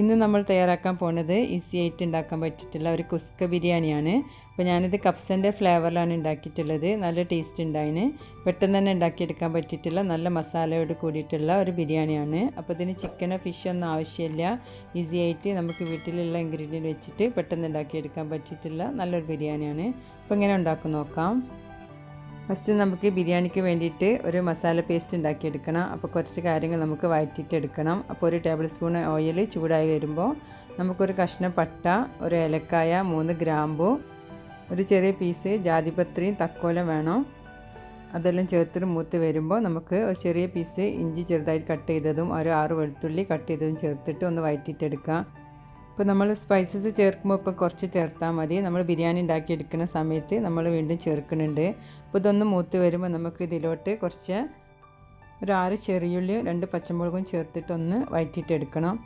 ഇന്ന് നമ്മൾ തയ്യാറാക്കാൻ പോകുന്നത് ഈസി ആയിട്ട് ഉണ്ടാക്കാൻ പറ്റിയിട്ടുള്ള ഒരു കുസ്ക ബിരിയാണിയാണ്. അപ്പോൾ ഞാനിത് കപ്സൻ്റെ ഫ്ലേവറിലാണ് ഉണ്ടാക്കിയിട്ടുള്ളത്. നല്ല ടേസ്റ്റ് ഉണ്ടായിന്. പെട്ടെന്ന് തന്നെ ഉണ്ടാക്കിയെടുക്കാൻ പറ്റിയിട്ടുള്ള നല്ല മസാലയോട് കൂടിയിട്ടുള്ള ഒരു ബിരിയാണിയാണ്. അപ്പോൾ ഇതിന് ചിക്കനോ ഫിഷോ ഒന്നും ആവശ്യമില്ല. ഈസി ആയിട്ട് നമുക്ക് വീട്ടിലുള്ള ഇൻഗ്രീഡിയൻറ്റ് വെച്ചിട്ട് പെട്ടെന്ന് ഉണ്ടാക്കിയെടുക്കാൻ പറ്റിയിട്ടുള്ള നല്ലൊരു ബിരിയാണിയാണ്. അപ്പോൾ ഇങ്ങനെ ഉണ്ടാക്കി നോക്കാം. ഫസ്റ്റ് നമുക്ക് ബിരിയാണിക്ക് വേണ്ടിയിട്ട് ഒരു മസാല പേസ്റ്റ് ഉണ്ടാക്കിയെടുക്കണം. അപ്പോൾ കുറച്ച് കാര്യങ്ങൾ നമുക്ക് വഴറ്റിയിട്ടെടുക്കണം. അപ്പോൾ ഒരു ടേബിൾ സ്പൂൺ ഓയിൽ ചൂടായി വരുമ്പോൾ നമുക്കൊരു കഷ്ണം പട്ട, ഒരു ഏലക്കായ, 3 ഗ്രാമ്പു, ഒരു ചെറിയ പീസ് ജാതിപത്രിയും തക്കോലം വേണം. അതെല്ലാം ചേർത്തിട്ട് മൂത്ത് വരുമ്പോൾ നമുക്ക് ഒരു ചെറിയ പീസ് ഇഞ്ചി ചെറുതായിട്ട് കട്ട് ചെയ്തതും ഒരു 6 വെളുത്തുള്ളി കട്ട് ചെയ്തതും ചേർത്തിട്ട് ഒന്ന് വഴറ്റിയിട്ടെടുക്കാം. ഇപ്പോൾ നമ്മൾ സ്പൈസസ് ചേർക്കുമ്പോൾ ഇപ്പോൾ കുറച്ച് ചേർത്താൽ മതി. നമ്മൾ ബിരിയാണി ഉണ്ടാക്കിയെടുക്കുന്ന സമയത്ത് നമ്മൾ വീണ്ടും ചേർക്കുന്നുണ്ട്. അപ്പോൾ ഇതൊന്ന് മൂത്ത് വരുമ്പോൾ നമുക്ക് ഇതിലോട്ട് കുറച്ച് ഒരു 6 ചെറിയുള്ളിയും 2 പച്ചമുളകും ചേർത്തിട്ടൊന്ന് വഴറ്റിയിട്ടെടുക്കണം.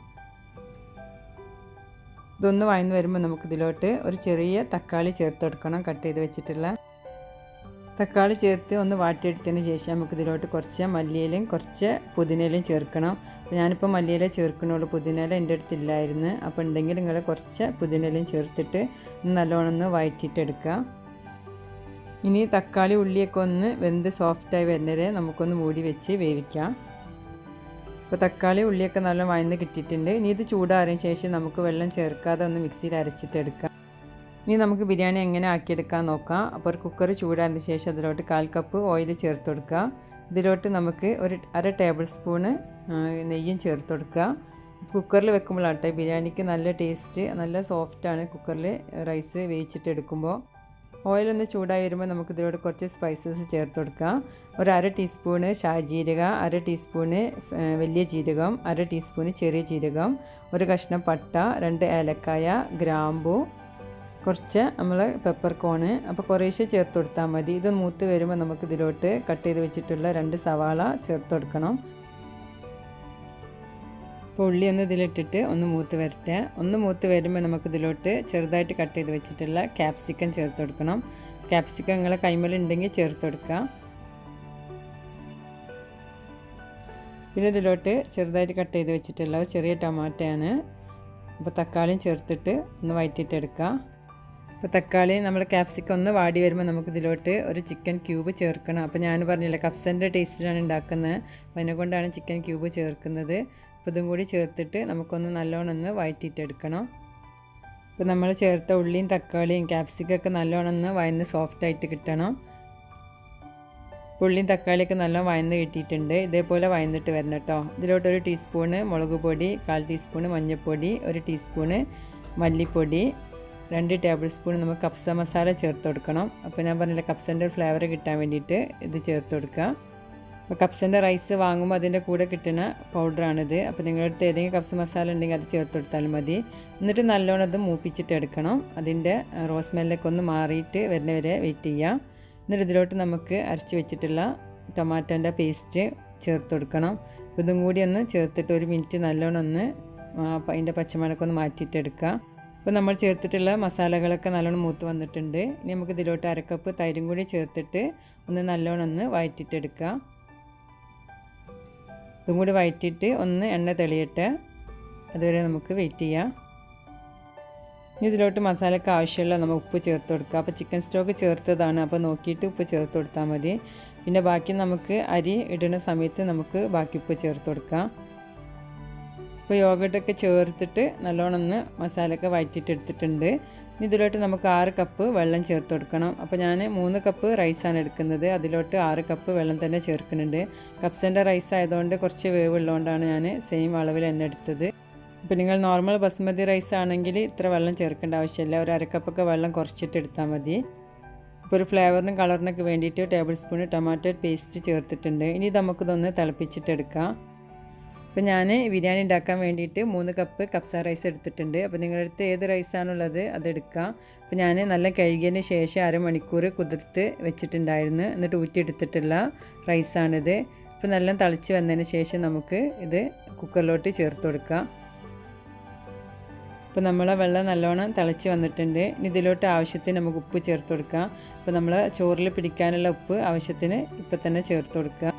ഇതൊന്ന് വഴന്ന് വരുമ്പോൾ നമുക്കിതിലോട്ട് ഒരു ചെറിയ തക്കാളി ചേർത്തെടുക്കണം. കട്ട് ചെയ്ത് വെച്ചിട്ടുള്ള തക്കാളി ചേർത്ത് ഒന്ന് വാട്ടിയെടുത്തതിന് ശേഷം നമുക്കിതിലോട്ട് കുറച്ച് മല്ലിയിലയും കുറച്ച് പുതിനയിലയും ചേർക്കണം. അപ്പോൾ ഞാനിപ്പോൾ മല്ലിയില ചേർക്കണുള്ളൂ, പുതിനയില എൻ്റെ അടുത്തില്ലായിരുന്നു. അപ്പോൾ ഉണ്ടെങ്കിൽ നിങ്ങൾ കുറച്ച് പുതിനയിലയും ചേർത്തിട്ട് നല്ലോണം ഒന്ന് വഴറ്റിയിട്ടെടുക്കുക. ഇനി തക്കാളി ഉള്ളിയൊക്കെ ഒന്ന് വെന്ത് സോഫ്റ്റായി വരുന്നവരെ നമുക്കൊന്ന് മൂടി വെച്ച് വേവിക്കാം. അപ്പോൾ തക്കാളി ഉള്ളിയൊക്കെ നല്ല വഴന്ന് കിട്ടിയിട്ടുണ്ട്. ഇനി ഇത് ചൂടാറിയ ശേഷം നമുക്ക് വെള്ളം ചേർക്കാതെ ഒന്ന് മിക്സിയിൽ അരച്ചിട്ടെടുക്കാം. ഇനി നമുക്ക് ബിരിയാണി എങ്ങനെ ആക്കിയെടുക്കാൻ നോക്കാം. അപ്പോൾ ഒരു കുക്കർ ചൂടാറിന് ശേഷം അതിലോട്ട് 1/4 കപ്പ് ഓയിൽ ചേർത്ത് കൊടുക്കുക. ഇതിലോട്ട് നമുക്ക് ഒരു 1/2 ടേബിൾ സ്പൂണ് നെയ്യും ചേർത്ത് കൊടുക്കുക. കുക്കറിൽ വെക്കുമ്പോഴാട്ടെ ബിരിയാണിക്ക് നല്ല ടേസ്റ്റ്, നല്ല സോഫ്റ്റാണ് കുക്കറിൽ റൈസ് വേവിച്ചിട്ട് എടുക്കുമ്പോൾ. ഓയിലൊന്ന് ചൂടായി വരുമ്പോൾ നമുക്ക് ഇതിലോട്ട് കുറച്ച് സ്പൈസസ് ചേർത്ത് കൊടുക്കുക. ഒരു 1/2 ടീസ്പൂണ് ഷാജീരക, 1/2 ടീസ്പൂണ് വലിയ ജീരകം, 1/2 ടീസ്പൂണ് ചെറിയ ജീരകം, ഒരു കഷ്ണം പട്ട, 2 ഏലക്കായ, ഗ്രാമ്പു, കുറച്ച് നമ്മൾ പെപ്പർ കോണ്. അപ്പോൾ കുറേശ്ശെ ചേർത്ത് കൊടുത്താൽ മതി. ഇത് മൂത്ത് വരുമ്പോൾ നമുക്ക് ഇതിലോട്ട് കട്ട് ചെയ്ത് വെച്ചിട്ടുള്ള 2 സവാള ചേർത്ത് കൊടുക്കണം. അപ്പോൾ ഉള്ളി ഒന്ന് ഇതിലിട്ടിട്ട് ഒന്ന് മൂത്ത് വരട്ടെ. ഒന്ന് മൂത്ത് വരുമ്പോൾ നമുക്കിതിലോട്ട് ചെറുതായിട്ട് കട്ട് ചെയ്ത് വെച്ചിട്ടുള്ള ക്യാപ്സിക്കം ചേർത്ത് കൊടുക്കണം. ക്യാപ്സിക്കം നിങ്ങളെ കൈമലുണ്ടെങ്കിൽ ചേർത്ത് കൊടുക്കുക. പിന്നെ ഇതിലോട്ട് ചെറുതായിട്ട് കട്ട് ചെയ്ത് വെച്ചിട്ടുള്ള ചെറിയ ടൊമാറ്റോയാണ്. അപ്പോൾ തക്കാളിയും ചേർത്തിട്ട് ഒന്ന് വഴറ്റിയിട്ടെടുക്കുക. അപ്പോൾ തക്കാളി നമ്മൾ ക്യാപ്സിക്കം ഒന്ന് വാടി വരുമ്പോൾ നമുക്കിതിലോട്ട് ഒരു ചിക്കൻ ക്യൂബ് ചേർക്കണം. അപ്പോൾ ഞാൻ പറഞ്ഞില്ല കപ്സൻ്റെ ടേസ്റ്റിലാണ് ഉണ്ടാക്കുന്നത്, അപ്പോൾ അതിനെക്കൊണ്ടാണ് ചിക്കൻ ക്യൂബ് ചേർക്കുന്നത്. അപ്പോൾ ഇതും കൂടി ചേർത്തിട്ട് നമുക്കൊന്ന് നല്ലോണം ഒന്ന് വഴറ്റിയിട്ടെടുക്കണം. അപ്പോൾ നമ്മൾ ചേർത്ത ഉള്ളിയും തക്കാളിയും ക്യാപ്സിക്കൊക്കെ നല്ലോണം ഒന്ന് വഴന്ന് സോഫ്റ്റായിട്ട് കിട്ടണം. ഉള്ളിയും തക്കാളിയൊക്കെ നല്ല വഴന്ന് കിട്ടിയിട്ടുണ്ട്. ഇതേപോലെ വഴന്നിട്ട് വരണം കേട്ടോ. ഇതിലോട്ട് 1 ടീസ്പൂണ് മുളക് പൊടി, 1/4 ടീസ്പൂണ് മഞ്ഞൾപ്പൊടി, 1 ടീസ്പൂണ് മല്ലിപ്പൊടി, 2 ടേബിൾ സ്പൂൺ നമുക്ക് കപ്സ മസാല ചേർത്ത് കൊടുക്കണം. അപ്പോൾ ഞാൻ പറഞ്ഞില്ല കപ്സൻ്റെ ഫ്ലേവർ കിട്ടാൻ വേണ്ടിയിട്ട് ഇത് ചേർത്ത് കൊടുക്കുക. അപ്പോൾ കപ്സൻ്റെ റൈസ് വാങ്ങുമ്പോൾ അതിൻ്റെ കൂടെ കിട്ടുന്ന പൗഡറാണിത്. അപ്പോൾ നിങ്ങളുടെ അടുത്ത് ഏതെങ്കിലും കപ്സ മസാല ഉണ്ടെങ്കിൽ അത് ചേർത്ത് കൊടുത്താലും മതി. എന്നിട്ട് നല്ലോണം അത് മൂപ്പിച്ചിട്ട് എടുക്കണം. അതിൻ്റെ റോസ് സ്മെല്ലൊക്കെ ഒന്ന് മാറിയിട്ട് വരുന്നവരെ വെയിറ്റ് ചെയ്യുക. എന്നിട്ട് ഇതിലോട്ട് നമുക്ക് അരച്ച് വെച്ചിട്ടുള്ള ടൊമാറ്റോൻ്റെ പേസ്റ്റ് ചേർത്ത് കൊടുക്കണം. അപ്പോൾ ഇതും കൂടി ഒന്ന് ചേർത്തിട്ട് 1 മിനിറ്റ് നല്ലോണം ഒന്ന് അതിൻ്റെ പച്ചമണമൊക്കെ ഒന്ന് മാറ്റിയിട്ടെടുക്കുക. അപ്പോൾ നമ്മൾ ചേർത്തിട്ടുള്ള മസാലകളൊക്കെ നല്ലോണം മൂത്ത് വന്നിട്ടുണ്ട്. ഇനി നമുക്ക് ഇതിലോട്ട് 1/2 കപ്പ് തൈരും കൂടി ചേർത്തിട്ട് ഒന്ന് നല്ലോണം ഒന്ന് വഴറ്റിയിട്ടെടുക്കുക. ഇതും കൂടി വഴറ്റിയിട്ട് ഒന്ന് എണ്ണ തെളിയട്ടെ, അതുവരെ നമുക്ക് വെയിറ്റ് ചെയ്യാം. ഇനി ഇതിലോട്ട് മസാലയ്ക്ക് ആവശ്യമുള്ള നമ്മൾ ഉപ്പ് ചേർത്ത് കൊടുക്കുക. അപ്പോൾ ചിക്കൻ സ്റ്റോക്ക് ചേർത്തതാണ്, അപ്പോൾ നോക്കിയിട്ട് ഉപ്പ് ചേർത്ത് കൊടുത്താൽ മതി. പിന്നെ ബാക്കി നമുക്ക് അരി ഇടുന്ന സമയത്ത് നമുക്ക് ബാക്കി ഉപ്പ് ചേർത്ത് കൊടുക്കാം. ഇപ്പോൾ യോഗട്ടൊക്കെ ചേർത്തിട്ട് നല്ലോണം ഒന്ന് മസാലയൊക്കെ വഴറ്റിയിട്ടെടുത്തിട്ടുണ്ട്. ഇനി ഇതിലോട്ട് നമുക്ക് 6 കപ്പ് വെള്ളം ചേർത്ത് കൊടുക്കണം. അപ്പോൾ ഞാൻ 3 കപ്പ് റൈസാണ് എടുക്കുന്നത്, അതിലോട്ട് 6 കപ്പ് വെള്ളം തന്നെ ചേർക്കുന്നുണ്ട്. കപ്സൻ്റെ റൈസ് ആയതുകൊണ്ട് കുറച്ച് വേവുള്ളതുകൊണ്ടാണ് ഞാൻ സെയിം അളവിൽ തന്നെ എടുത്തത്. അപ്പോൾ നിങ്ങൾ നോർമൽ ബസ്മതി റൈസ് ആണെങ്കിൽ ഇത്ര വെള്ളം ചേർക്കേണ്ട ആവശ്യമില്ല. ഒരു 1/2 കപ്പൊക്കെ വെള്ളം കുറച്ചിട്ട് എടുത്താൽ മതി. ഇപ്പോൾ ഒരു ഫ്ലേവറിനും കളറിനൊക്കെ വേണ്ടിയിട്ട് ടേബിൾ സ്പൂൺ ടൊമാറ്റോ പേസ്റ്റ് ചേർത്തിട്ടുണ്ട്. ഇനി നമുക്കിതൊന്ന് തിളപ്പിച്ചിട്ടെടുക്കാം. അപ്പോൾ ഞാൻ ബിരിയാണി ഉണ്ടാക്കാൻ വേണ്ടിയിട്ട് 3 കപ്പ് കപ്സ റൈസ് എടുത്തിട്ടുണ്ട്. അപ്പോൾ നിങ്ങളുടെ അടുത്ത് ഏത് റൈസാണുള്ളത് അതെടുക്കാം. അപ്പോൾ ഞാൻ നല്ല കഴുകിയതിന് ശേഷം 1/2 മണിക്കൂർ കുതിർത്ത് വെച്ചിട്ടുണ്ടായിരുന്നു. എന്നിട്ട് ഊറ്റിയെടുത്തിട്ടുള്ള റൈസാണിത്. ഇപ്പോൾ നല്ല തിളച്ച് വന്നതിന് ശേഷം നമുക്ക് ഇത് കുക്കറിലോട്ട് ചേർത്ത് കൊടുക്കാം. അപ്പോൾ നമ്മളെ വെള്ളം നല്ലോണം തിളച്ച് വന്നിട്ടുണ്ട്. ഇനി ഇതിലോട്ട് ആവശ്യത്തിന് നമുക്ക് ഉപ്പ് ചേർത്ത് കൊടുക്കാം. അപ്പോൾ നമ്മൾ ചോറിൽ പിടിക്കാനുള്ള ഉപ്പ് ആവശ്യത്തിന് ഇപ്പം തന്നെ ചേർത്ത് കൊടുക്കുക.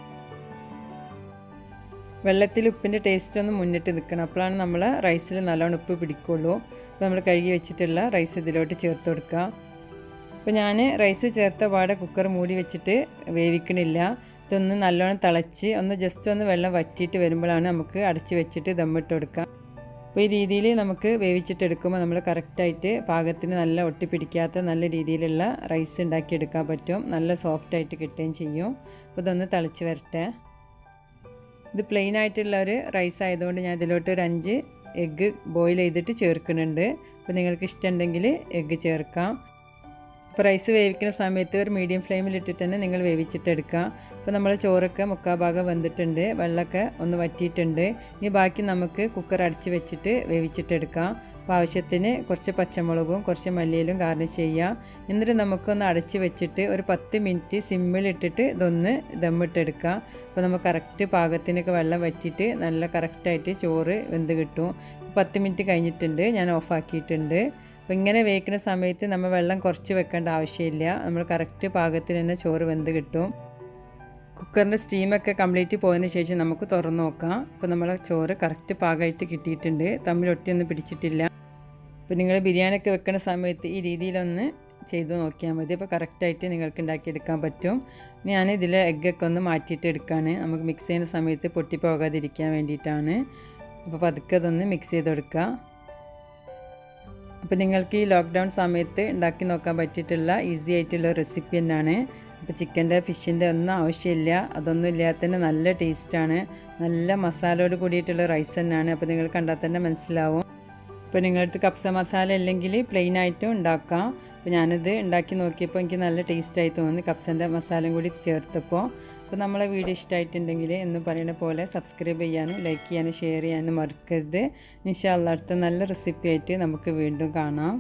വെള്ളത്തിൽ ഉപ്പിൻ്റെ ടേസ്റ്റ് ഒന്ന് മുന്നിട്ട് നിൽക്കണം. അപ്പോഴാണ് നമ്മൾ റൈസിൽ നല്ലോണം ഉപ്പ് പിടിക്കുള്ളൂ. അപ്പോൾ നമ്മൾ കഴുകി വെച്ചിട്ടുള്ള റൈസ് ഇതിലോട്ട് ചേർത്ത് കൊടുക്കുക. അപ്പോൾ ഞാൻ റൈസ് ചേർത്ത പാടെ കുക്കർ മൂടി വെച്ചിട്ട് വേവിക്കണില്ല. ഇതൊന്ന് നല്ലോണം തിളച്ച് ജസ്റ്റ് ഒന്ന് വെള്ളം വറ്റിയിട്ട് വരുമ്പോഴാണ് നമുക്ക് അടച്ച് വെച്ചിട്ട് ദമ്മിട്ട് കൊടുക്കുക. അപ്പോൾ ഈ രീതിയിൽ നമുക്ക് വേവിച്ചിട്ടെടുക്കുമ്പോൾ നമ്മൾ കറക്റ്റായിട്ട് പാകത്തിന് നല്ല ഒട്ടിപ്പിടിക്കാത്ത നല്ല രീതിയിലുള്ള റൈസ് ഉണ്ടാക്കിയെടുക്കാൻ പറ്റും. നല്ല സോഫ്റ്റായിട്ട് കിട്ടുകയും ചെയ്യും. അപ്പോൾ ഇതൊന്ന് തിളച്ച് വരട്ടെ. ഇത് പ്ലെയിൻ ആയിട്ടുള്ള ഒരു റൈസ് ആയതുകൊണ്ട് ഞാൻ ഇതിലോട്ട് ഒരു 5 എഗ്ഗ് ബോയിൽ ചെയ്തിട്ട് ചേർക്കുന്നുണ്ട്. അപ്പോൾ നിങ്ങൾക്ക് ഇഷ്ടമുണ്ടെങ്കിൽ എഗ്ഗ് ചേർക്കാം. അപ്പോൾ റൈസ് വേവിക്കുന്ന സമയത്ത് ഒരു മീഡിയം ഫ്ലെയിമിലിട്ടിട്ട് തന്നെ നിങ്ങൾ വേവിച്ചിട്ടെടുക്കുക. അപ്പോൾ നമ്മൾ ചോറൊക്കെ 3/4 ഭാഗം വെന്തിട്ടുണ്ട്, വെള്ളമൊക്കെ ഒന്ന് വറ്റിയിട്ടുണ്ട്. ഇനി ബാക്കി നമുക്ക് കുക്കർ അടച്ച് വെച്ചിട്ട് വേവിച്ചിട്ടെടുക്കാം. അപ്പോൾ ആവശ്യത്തിന് കുറച്ച് പച്ചമുളകും കുറച്ച് മല്ലിയിലും ഗാർണിഷ് ചെയ്യുക. എന്നിട്ട് നമുക്കൊന്ന് അടച്ച് വെച്ചിട്ട് ഒരു 10 മിനിറ്റ് സിമ്മിലിട്ടിട്ട് ഇതൊന്ന് ദമ്മിട്ടെടുക്കുക. അപ്പോൾ നമുക്ക് കറക്റ്റ് പാകത്തിനൊക്കെ വെള്ളം വറ്റിയിട്ട് നല്ല കറക്റ്റായിട്ട് ചോറ് വെന്ത് കിട്ടും. 10 മിനിറ്റ് കഴിഞ്ഞിട്ടുണ്ട്, ഞാൻ ഓഫാക്കിയിട്ടുണ്ട്. അപ്പോൾ ഇങ്ങനെ വേവിക്കുന്ന സമയത്ത് നമ്മൾ വെള്ളം കുറച്ച് വെക്കേണ്ട ആവശ്യമില്ല. നമ്മൾ കറക്റ്റ് പാകത്തിന് തന്നെ ചോറ് വെന്ത് കിട്ടും. കുക്കറിൻ്റെ സ്റ്റീമൊക്കെ കംപ്ലീറ്റ് പോയതിന് ശേഷം നമുക്ക് തുറന്ന് നോക്കാം. അപ്പോൾ നമ്മളെ ചോറ് കറക്റ്റ് പാകമായിട്ട് കിട്ടിയിട്ടുണ്ട്, തമ്മിൽ ഒട്ടിയൊന്നും പിടിച്ചിട്ടില്ല. അപ്പോൾ നിങ്ങൾ ബിരിയാണിയൊക്കെ വെക്കുന്ന സമയത്ത് ഈ രീതിയിലൊന്ന് ചെയ്ത് നോക്കിയാൽ മതി. അപ്പോൾ കറക്റ്റായിട്ട് നിങ്ങൾക്ക് ഉണ്ടാക്കിയെടുക്കാൻ പറ്റും. ഞാൻ ഇതിൽ എഗ്ഗൊക്കെ ഒന്ന് മാറ്റിയിട്ട് എടുക്കുകയാണ്. നമുക്ക് മിക്സ് ചെയ്യുന്ന സമയത്ത് പൊട്ടിപ്പോകാതിരിക്കാൻ വേണ്ടിയിട്ടാണ്. അപ്പോൾ പതുക്കെ അതൊന്ന് മിക്സ് ചെയ്തെടുക്കുക. അപ്പോൾ നിങ്ങൾക്ക് ഈ ലോക്ക്ഡൗൺ സമയത്ത് ഉണ്ടാക്കി നോക്കാൻ പറ്റിയിട്ടുള്ള ഈസി ആയിട്ടുള്ള റെസിപ്പി തന്നെയാണ്. അപ്പോൾ ചിക്കൻ്റെ ഫിഷിൻ്റെ ഒന്നും ആവശ്യമില്ല. അതൊന്നും ഇല്ലാതെ തന്നെ നല്ല ടേസ്റ്റാണ്. നല്ല മസാലയോട് കൂടിയിട്ടുള്ള റൈസ് തന്നെയാണ്. അപ്പോൾ നിങ്ങൾ കണ്ടാൽ തന്നെ മനസ്സിലാവും. ഇപ്പോൾ നിങ്ങളടുത്ത് കപ്സ മസാല അല്ലെങ്കിൽ പ്ലെയിൻ ആയിട്ടും ഉണ്ടാക്കാം. അപ്പോൾ ഞാനിത് ഉണ്ടാക്കി നോക്കിയപ്പോൾ എനിക്ക് നല്ല ടേസ്റ്റായി തോന്നി, കപ്സൻ്റെ മസാലയും കൂടി ചേർത്തപ്പോൾ. അപ്പോൾ നമ്മളെ വീഡിയോ ഇഷ്ടമായിട്ടുണ്ടെങ്കിൽ എന്ന് പറയുന്ന പോലെ സബ്സ്ക്രൈബ് ചെയ്യാനും ലൈക്ക് ചെയ്യാനും ഷെയർ ചെയ്യാനും മറക്കരുത്. ഇൻഷാ അല്ലാഹ് അടുത്ത നല്ല റെസിപ്പി ആയിട്ട് നമുക്ക് വീണ്ടും കാണാം.